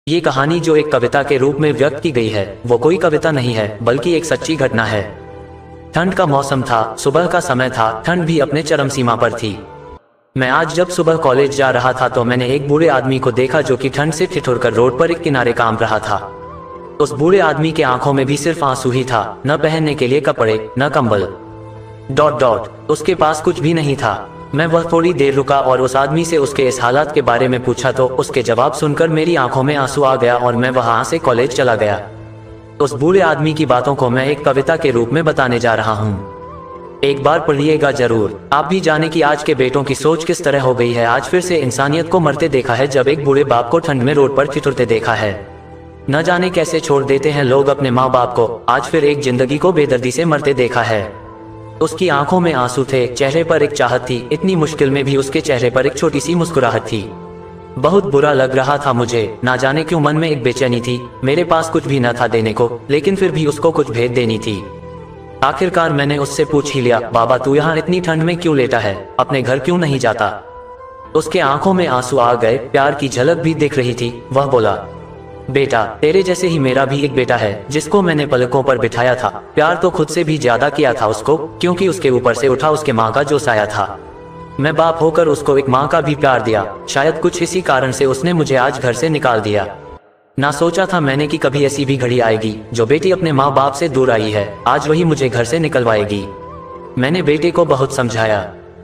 ये कहानी जो एक कविता के रूप में व्यक्त की गई है वो कोई कविता नहीं है बल्कि एक सच्ची घटना है। ठंड का मौसम था, सुबह का समय था, ठंड भी अपने चरम सीमा पर थी। मैं आज जब सुबह कॉलेज जा रहा था तो मैंने एक बूढ़े आदमी को देखा जो कि ठंड से ठिठुरकर रोड पर एक किनारे काम रहा था। उस बूढ़े आदमी के आंखों में भी सिर्फ आंसू ही था, न पहनने के लिए कपड़े न कंबल। उसके पास कुछ भी नहीं था। मैं वह थोड़ी देर रुका और उस आदमी से उसके इस हालात के बारे में पूछा तो उसके जवाब सुनकर मेरी आंखों में आंसू आ गया और मैं वहां से कॉलेज चला गया। उस बूढ़े आदमी की बातों को मैं एक कविता के रूप में बताने जा रहा हूँ। एक बार पढ़िएगा जरूर। आप भी जाने कि आज के बेटों की सोच किस तरह हो गई है। आज फिर से इंसानियत को मरते देखा है जब एक बूढ़े बाप को ठंड में रोड पर ठिठुरते देखा है। न जाने कैसे छोड़ देते हैं लोग अपने माँ बाप को। आज फिर एक जिंदगी को बेदर्दी से मरते देखा है। उसकी आंखों में आंसू थे, चेहरे पर एक चाहत थी। इतनी मुश्किल में भी उसके चेहरे पर एक छोटी सी मुस्कुराहट थी। बहुत बुरा लग रहा था मुझे। ना जाने क्यों मन में एक बेचैनी थी। मेरे पास कुछ भी न था देने को, लेकिन फिर भी उसको कुछ भेद देनी थी। आखिरकार मैंने उससे पूछ ही लिया, बाबा तू यहाँ इतनी ठंड में क्यों लेटा है, अपने घर क्यों नहीं जाता? उसके आंखों में आंसू आ गए, प्यार की झलक भी दिख रही थी। वह बोला, बेटा तेरे जैसे ही मेरा भी एक बेटा है जिसको मैंने पलकों पर बिठाया था। प्यार तो खुद से भी ज्यादा किया था उसको, क्योंकि उसके ऊपर से उठा उसके माँ का जो साया था। मैं बाप होकर उसको एक माँ का भी प्यार दिया। शायद कुछ इसी कारण से उसने मुझे आज घर से निकाल दिया। ना सोचा था मैंने कि कभी ऐसी भी घड़ी आएगी जो बेटी अपने माँ बाप से दूर आई है, आज वही मुझे घर से निकलवाएगी। मैंने बेटे को बहुत समझाया,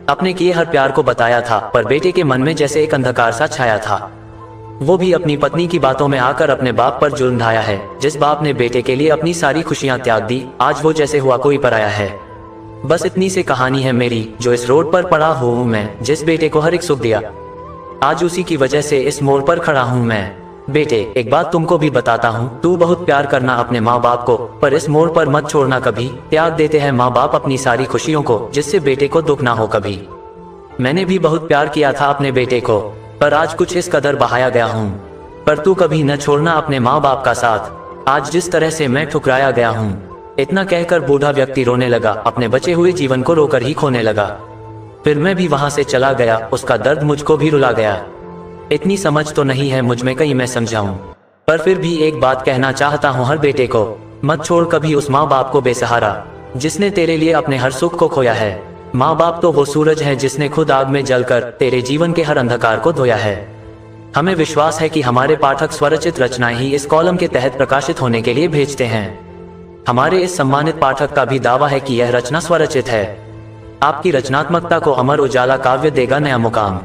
अपने किए हर प्यार को बताया था, पर बेटे के मन में जैसे एक अंधकार सा छाया था। वो भी अपनी पत्नी की बातों में आकर अपने बाप पर जुल्म ढाया है। जिस बाप ने बेटे के लिए अपनी सारी खुशियां त्याग दी, आज वो जैसे हुआ कोई पराया है। बस इतनी सी कहानी है मेरी, जो इस रोड पर पड़ा हूँ मैं। जिस बेटे को हर एक सुख दिया, आज उसी की वजह से इस मोड़ पर खड़ा हूँ मैं। बेटे एक बात तुमको भी बताता हूँ, तू बहुत प्यार करना अपने माँ बाप को, पर इस मोड़ पर मत छोड़ना कभी। त्याग देते हैं माँ बाप अपनी सारी खुशियों को, जिससे बेटे को दुख ना हो कभी। मैंने भी बहुत प्यार किया था अपने बेटे को, पर आज कुछ इस कदर बहाया गया हूँ। पर तू कभी न छोड़ना अपने माँ बाप का साथ, आज जिस तरह से मैं ठुकराया गया हूँ। इतना कहकर बूढ़ा व्यक्ति रोने लगा, अपने बचे हुए जीवन को रोकर ही खोने लगा। फिर मैं भी वहां से चला गया। उसका दर्द मुझको भी रुला गया। इतनी समझ तो नहीं है मुझ में कहीं मैं समझाऊं, पर फिर भी एक बात कहना चाहता हूँ हर बेटे को, मत छोड़ कभी उस माँ बाप को बेसहारा, जिसने तेरे लिए अपने हर सुख को खोया है। माँ बाप तो वो सूरज है जिसने खुद आग में जलकर तेरे जीवन के हर अंधकार को धोया है। हमें विश्वास है कि हमारे पाठक स्वरचित रचनाएं ही इस कॉलम के तहत प्रकाशित होने के लिए भेजते हैं। हमारे इस सम्मानित पाठक का भी दावा है कि यह रचना स्वरचित है। आपकी रचनात्मकता को अमर उजाला काव्य देगा नया मुकाम।